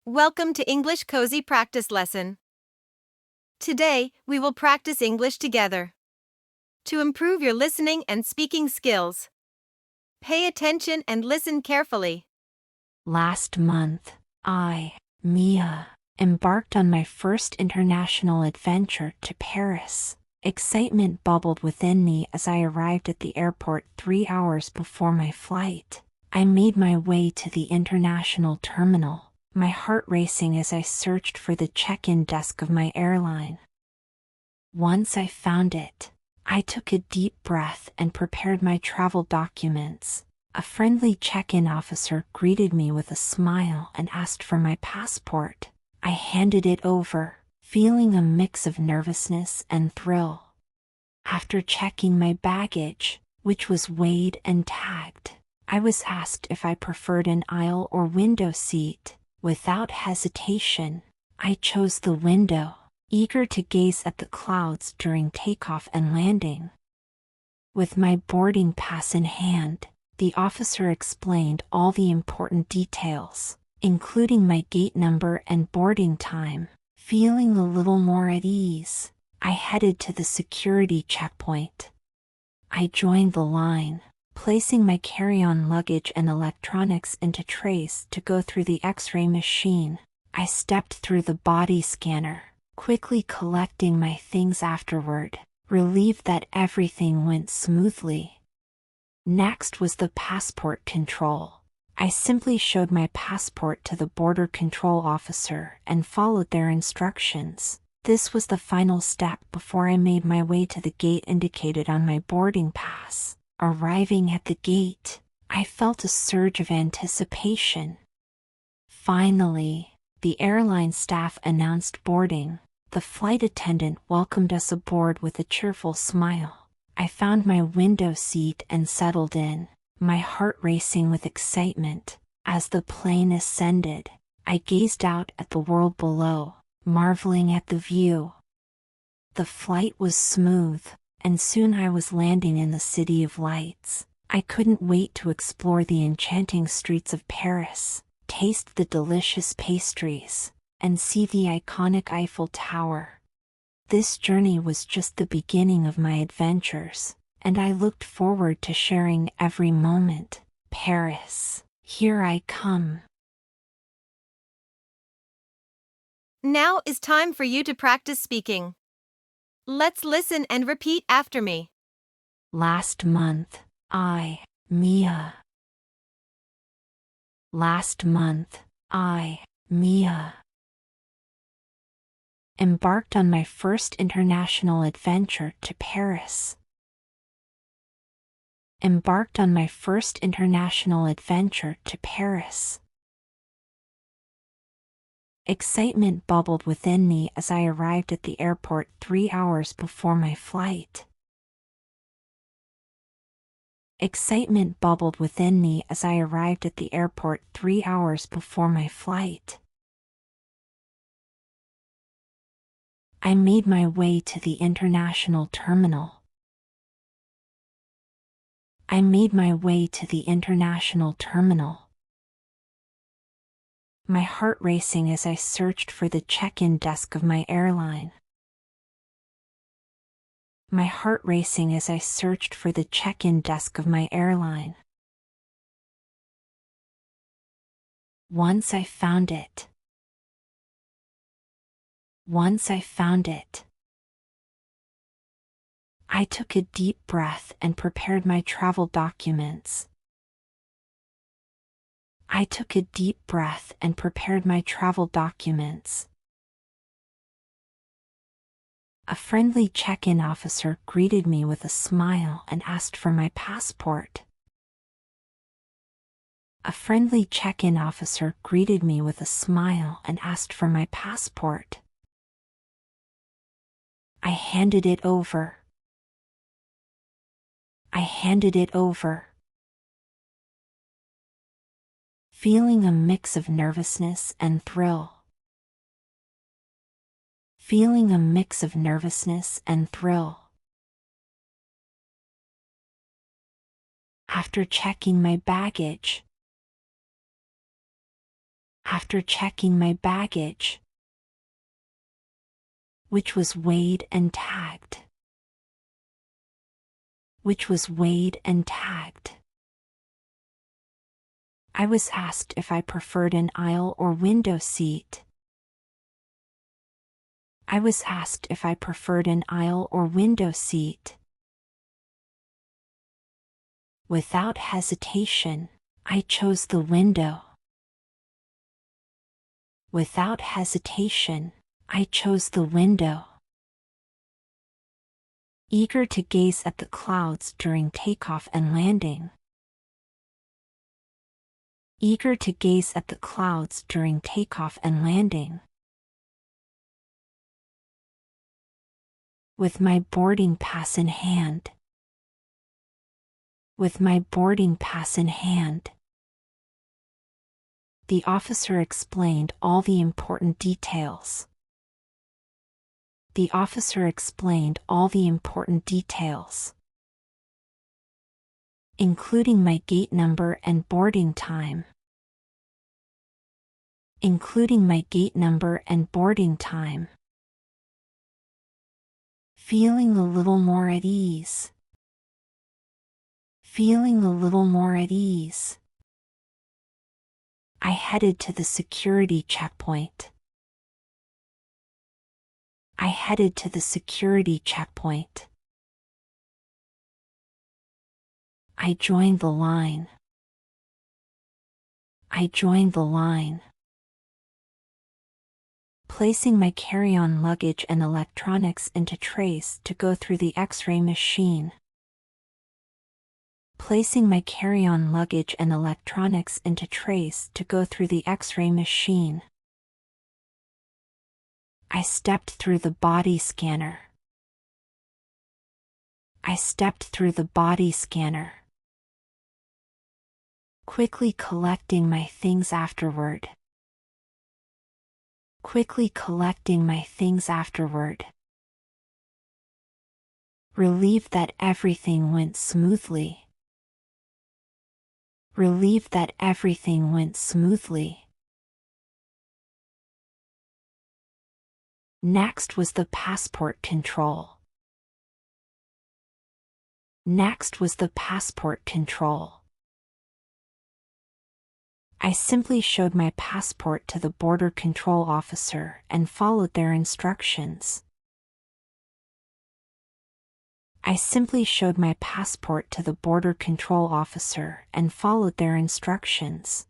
Welcome to English Cozy Practice Lesson. Today, we will practice English together. To improve your listening and speaking skills, pay attention and listen carefully. Last month, Mia, embarked on my first international adventure to Paris. Excitement bubbled within me as I arrived at the airport 3 hours before my flight. I made my way to the international terminal, my heart racing as I searched for the check-in desk of my airline. Once I found it, I took a deep breath and prepared my travel documents. A friendly check-in officer greeted me with a smile and asked for my passport. I handed it over, feeling a mix of nervousness and thrill. After checking my baggage, which was weighed and tagged, I was asked if I preferred an aisle or window seat. Without hesitation, I chose the window, eager to gaze at the clouds during takeoff and landing. With my boarding pass in hand, the officer explained all the important details, including my gate number and boarding time. Feeling a little more at ease, I headed to the security checkpoint. I joined the line, placing my carry-on luggage and electronics into trays to go through the X-ray machine. I stepped through the body scanner, quickly collecting my things afterward, relieved that everything went smoothly. Next was the passport control. I simply showed my passport to the border control officer and followed their instructions. This was the final step before I made my way to the gate indicated on my boarding pass. Arriving at the gate, I felt a surge of anticipation. Finally, the airline staff announced boarding. The flight attendant welcomed us aboard with a cheerful smile. I found my window seat and settled in, my heart racing with excitement. As the plane ascended, I gazed out at the world below, marveling at the view. The flight was smooth, and soon I was landing in the City of Lights. I couldn't wait to explore the enchanting streets of Paris, taste the delicious pastries, and see the iconic Eiffel Tower. This journey was just the beginning of my adventures, and I looked forward to sharing every moment. Paris, here I come. Now is time for you to practice speaking. Let's listen and repeat after me. Last month, Mia. Last month, Mia, embarked on my first international adventure to Paris. Embarked on my first international adventure to Paris. Excitement bubbled within me as I arrived at the airport 3 hours before my flight. Excitement bubbled within me as I arrived at the airport 3 hours before my flight. I made my way to the international terminal. I made my way to the international terminal. My heart racing as I searched for the check-in desk of my airline. My heart racing as I searched for the check-in desk of my airline. Once I found it. Once I found it. I took a deep breath and prepared my travel documents. I took a deep breath and prepared my travel documents. A friendly check-in officer greeted me with a smile and asked for my passport. A friendly check-in officer greeted me with a smile and asked for my passport. I handed it over. I handed it over. Feeling a mix of nervousness and thrill. Feeling a mix of nervousness and thrill. After checking my baggage, After checking my baggage, which was weighed and tagged, which was weighed and tagged, I was asked if I preferred an aisle or window seat. I was asked if I preferred an aisle or window seat. Without hesitation, I chose the window. Without hesitation, I chose the window. Eager to gaze at the clouds during takeoff and landing. Eager to gaze at the clouds during takeoff and landing. With my boarding pass in hand. With my boarding pass in hand. The officer explained all the important details. The officer explained all the important details, including my gate number and boarding time. Including my gate number and boarding time. Feeling a little more at ease. Feeling a little more at ease. I headed to the security checkpoint. I headed to the security checkpoint. I joined the line. I joined the line. Placing my carry-on luggage and electronics into trays to go through the X-ray machine. Placing my carry-on luggage and electronics into trays to go through the X-ray machine. I stepped through the body scanner. I stepped through the body scanner. Quickly collecting my things afterward. Quickly collecting my things afterward. Relieved that everything went smoothly. Relieved that everything went smoothly. Next was the passport control. Next was the passport control. I simply showed my passport to the border control officer and followed their instructions. I simply showed my passport to the border control officer and followed their instructions.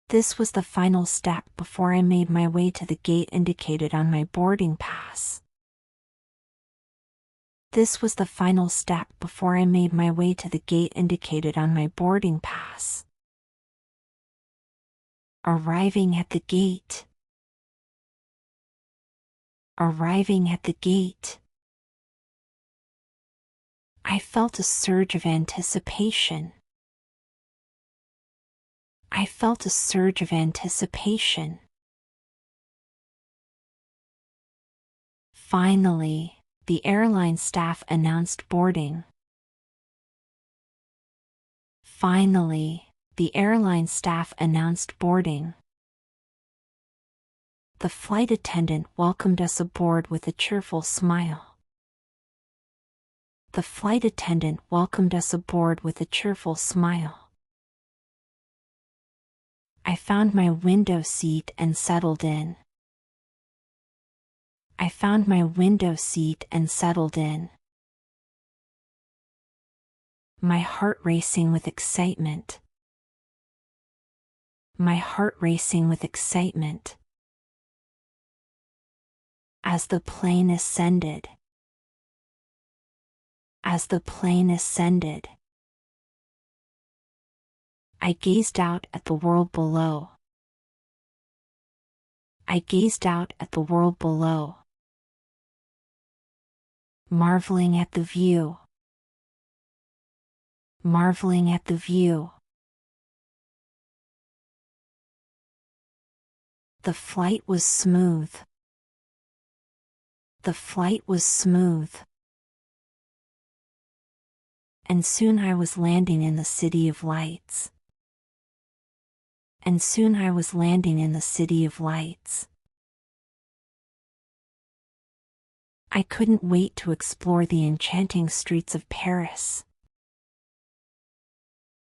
This was the final step before I made my way to the gate indicated on my boarding pass. This was the final step before I made my way to the gate indicated on my boarding pass. Arriving at the gate. Arriving at the gate. I felt a surge of anticipation. I felt a surge of anticipation. Finally, the airline staff announced boarding. Finally, the airline staff announced boarding. The flight attendant welcomed us aboard with a cheerful smile. The flight attendant welcomed us aboard with a cheerful smile. I found my window seat and settled in. I found my window seat and settled in. My heart racing with excitement. My heart racing with excitement. As the plane ascended. As the plane ascended. I gazed out at the world below. I gazed out at the world below. Marveling at the view. Marveling at the view. The flight was smooth. The flight was smooth. And soon I was landing in the City of Lights. and soon I was landing in the city of lights. I couldn't wait to explore the enchanting streets of Paris.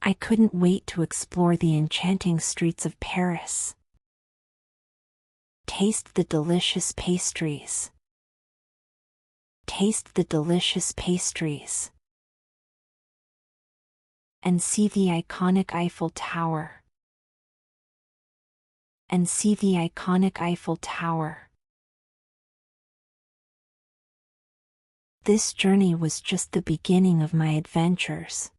I couldn't wait to explore the enchanting streets of Paris. Taste the delicious pastries. Taste the delicious pastries. And see the iconic Eiffel Tower. And see the iconic Eiffel Tower. This journey was just the beginning of my adventures.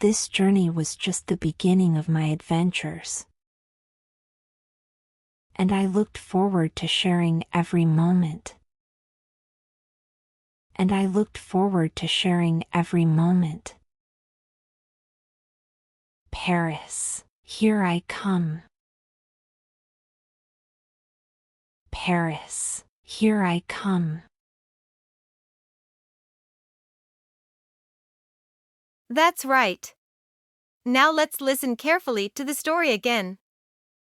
This journey was just the beginning of my adventures. And I looked forward to sharing every moment. And I looked forward to sharing every moment. Paris, here I come. Paris, here I come. That's right. Now let's listen carefully to the story again.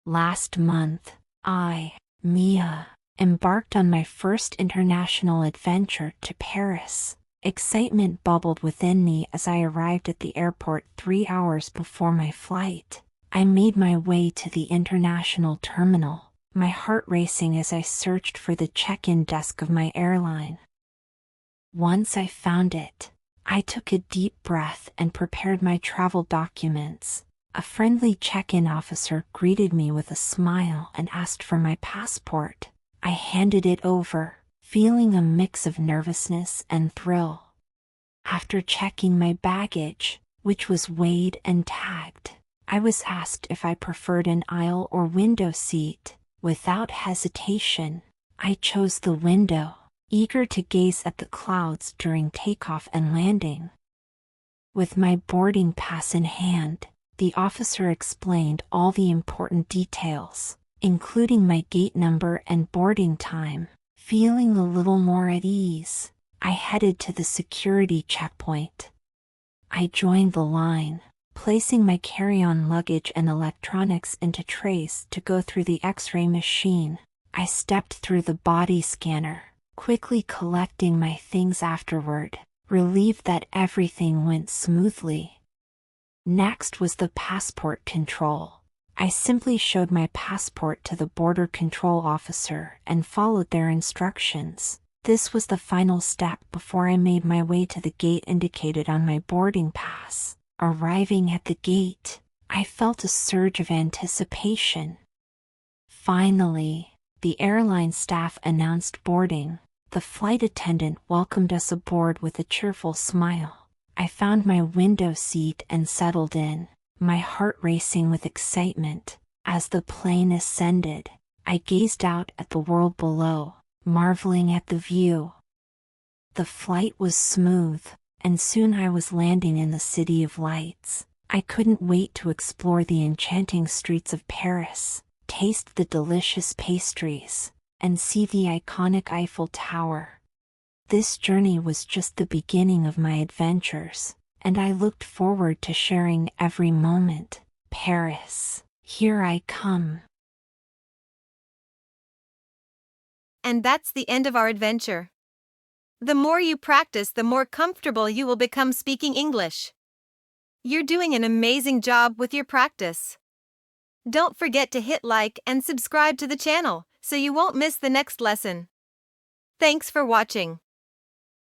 Last month, I, Mia, embarked on my first international adventure to Paris. Excitement bubbled within me as I arrived at the airport 3 hours before my flight. I made my way to the international terminal, my heart racing as I searched for the check-in desk of my airline. Once I found it, I took a deep breath and prepared my travel documents. A friendly check-in officer greeted me with a smile and asked for my passport. I handed it over, feeling a mix of nervousness and thrill. After checking my baggage, which was weighed and tagged, I was asked if I preferred an aisle or window seat. Without hesitation, I chose the window, eager to gaze at the clouds during takeoff and landing. With my boarding pass in hand, the officer explained all the important details, including my gate number and boarding time. Feeling a little more at ease, I headed to the security checkpoint. I joined the line, placing my carry-on luggage and electronics into trays to go through the X-ray machine. I stepped through the body scanner, quickly collecting my things afterward, relieved that everything went smoothly. Next was the passport control. I simply showed my passport to the border control officer and followed their instructions. This was the final step before I made my way to the gate indicated on my boarding pass. Arriving at the gate, I felt a surge of anticipation. Finally, the airline staff announced boarding. The flight attendant welcomed us aboard with a cheerful smile. I found my window seat and settled in, my heart racing with excitement. As the plane ascended, I gazed out at the world below, marveling at the view. The flight was smooth, and soon I was landing in the city of lights. I couldn't wait to explore the enchanting streets of Paris, taste the delicious pastries, and see the iconic Eiffel Tower. This journey was just the beginning of my adventures, and I looked forward to sharing every moment. Paris, here I come. And that's the end of our adventure. The more you practice, the more comfortable you will become speaking English. You're doing an amazing job with your practice. Don't forget to hit like and subscribe to the channel so you won't miss the next lesson. Thanks for watching.